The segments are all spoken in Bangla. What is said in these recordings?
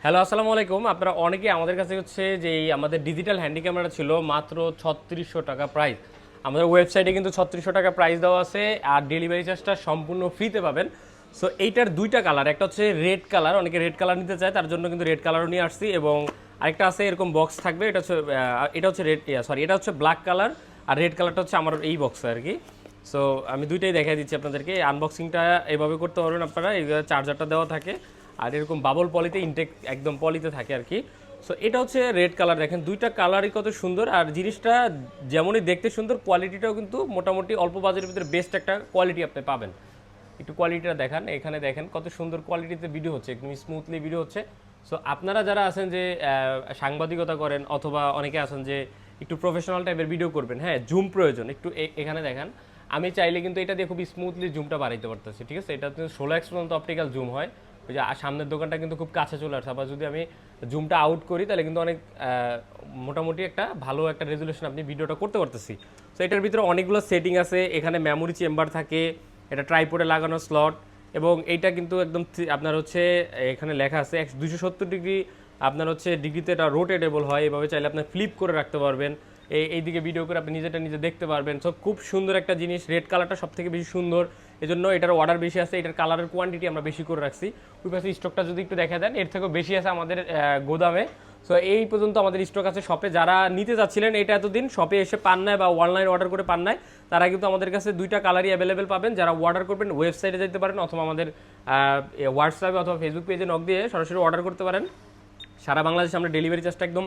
হ্যালো, আসসালামু আলাইকুম। আপনারা অনেকেই আমাদের কাছে হচ্ছে যে এই আমাদের ডিজিটাল হ্যান্ডি ক্যামেরা ছিল মাত্র ৩৬০০ টাকা প্রাইস। আমাদের ওয়েবসাইটে কিন্তু ৩৬০০ টাকা প্রাইস দেওয়া আছে, আর ডেলিভারি চার্জটা সম্পূর্ণ ফ্রিতে পাবেন। সো এইটার দুইটা কালার, একটা হচ্ছে রেড কালার, অনেকে রেড কালার নিতে চায়, তার জন্য কিন্তু রেড কালারও নিয়ে আসছি। এবং আরেকটা আছে এরকম বক্স থাকবে, এটা হচ্ছে রেড, সরি এটা হচ্ছে ব্ল্যাক কালার, আর রেড কালারটা হচ্ছে আমার এই বক্সে আর কি। সো আমি দুইটাই দেখাই দিচ্ছি আপনাদেরকে। আনবক্সিংটা এইভাবে করতে পারবেন আপনারা, এই চার্জারটা দেওয়া থাকে, আর এরকম বাবল পলিতে ইনটেক একদম পলিতে থাকে আর কি। সো এটা হচ্ছে রেড কালার, দেখেন দুইটা কালারই কত সুন্দর, আর জিনিসটা যেমনই দেখতে সুন্দর, কোয়ালিটিটাও কিন্তু মোটামুটি অল্প বাজারের ভিতরে বেস্ট একটা কোয়ালিটি আপনি পাবেন। একটু কোয়ালিটিটা দেখান, এখানে দেখেন কত সুন্দর কোয়ালিটিতে ভিডিও হচ্ছে, একদম স্মুথলি ভিডিও হচ্ছে। সো আপনারা যারা আছেন যে সাংবাদিকতা করেন, অথবা অনেকে আছেন যে একটু প্রফেশনাল টাইপের ভিডিও করবেন, হ্যাঁ জুম প্রয়োজন একটু, এখানে দেখেন আমি চাইলে কিন্তু এটা দিয়ে খুব স্মুথলি জুমটা বাড়াইতে পারতেছি, ঠিক আছে। এটা 16x পর্যন্ত অপটিক্যাল জুম হয়। ওই যে সামনের দোকানটা কিন্তু খুব কাছে চলে আসছে, আবার যদি আমি জুমটা আউট করি তাহলে কিন্তু অনেক মোটামুটি একটা ভালো একটা রেজুলেশন আপনি ভিডিওটা করতে পারতেছি। সো এটার ভিতরে অনেকগুলো সেটিং আছে, এখানে মেমোরি চেম্বার থাকে, এটা ট্রাইপডে লাগানো স্লট, এবং এইটা কিন্তু একদম আপনার হচ্ছে এখানে লেখা আছে 270 ডিগ্রি, আপনার হচ্ছে ডিগ্রিতে এটা রোটেটেবল হয়, এভাবে চাইলে আপনি ফ্লিপ করে রাখতে পারবেন, এইদিকে ভিডিও করে আপনি নিজেটা নিজে দেখতে পারবেন। সো খুব সুন্দর একটা জিনিস, রেড কালারটা সব থেকে বেশি সুন্দর, এজন্য এটার অর্ডার বেশি আছে, এটার কালারের কোয়ান্টিটি আমরা বেশি করে রাখছি। ওই পাশে স্টকটা যদি একটু দেখা দেন, এর থেকেও বেশি আছে আমাদের গোদামে। সো এই পর্যন্ত আমাদের স্টক আছে শপে। যারা নিতে চাচ্ছিলেন এটা এতদিন শপে এসে পান নাই বা অনলাইন অর্ডার করে পান নাই, তারা কিন্তু আমাদের কাছে দুইটা কালারই অ্যাভেলেবেল পাবেন। যারা অর্ডার করবেন ওয়েবসাইটে যেতে পারেন, অথবা আমাদের হোয়াটসঅ্যাপে অথবা ফেসবুক পেজে নক দিয়ে সরাসরি অর্ডার করতে পারেন। সারা বাংলাদেশে আমরা ডেলিভারি চার্জটা একদম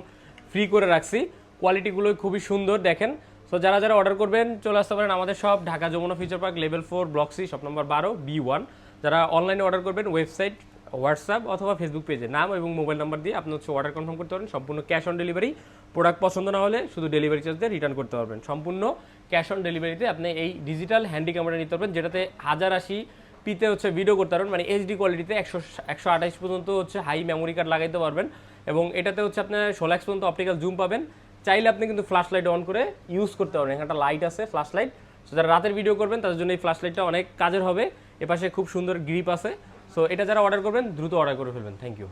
ফ্রি করে রাখছি। কোয়ালিটিগুলো খুবই সুন্দর দেখেন। সো যারা যারা অর্ডার করবেন চলে আসতে পারেন আমাদের সব, Dhaka Jamuna future park level 4 block C, shop number 12 B1। যারা অনলাইনে অর্ডার করবেন ওয়েবসাইট, হোয়াটসঅ্যাপ অথবা ফেসবুক পেজে নাম এবং মোবাইল নাম্বার দিয়ে আপনি হচ্ছে অর্ডার কনফার্ম করতে পারেন, সম্পূর্ণ ক্যাশ অন ডেলিভারি। প্রোডাক্ট পছন্দ না হলে শুধু ডেলিভারি চার্জ দিয়ে রিটার্ন করতে পারবেন। সম্পূর্ণ ক্যাশ অন ডেলিভারিতে আপনি এই ডিজিটাল হ্যান্ডি ক্যামেরা নিতে পারবেন, যেটাতে 1080 পিতে হচ্ছে ভিডিও করতে পারবেন, মানে এইচডি কোয়ালিটিতে 128 পর্যন্ত হচ্ছে হাই মেমোরি কার্ড লাগাইতে পারবেন। এবং এটাতে হচ্ছে আপনার 16x পর্যন্ত অপটিক্যাল জুম পাবেন। চাইলে আপনি কিন্তু ফ্ল্যাশ লাইট অন করে ইউজ করতে পারবেন, এখানে একটা লাইট আছে ফ্ল্যাশ লাইট। সো যারা রাতের ভিডিও করবেন তাদের জন্য এই ফ্ল্যাশ লাইটটা অনেক কাজের হবে। এপাশে খুব সুন্দর গ্রিপ আছে। সো এটা যারা অর্ডার করবেন দ্রুত অর্ডার করে ফেলবেন। Thank you.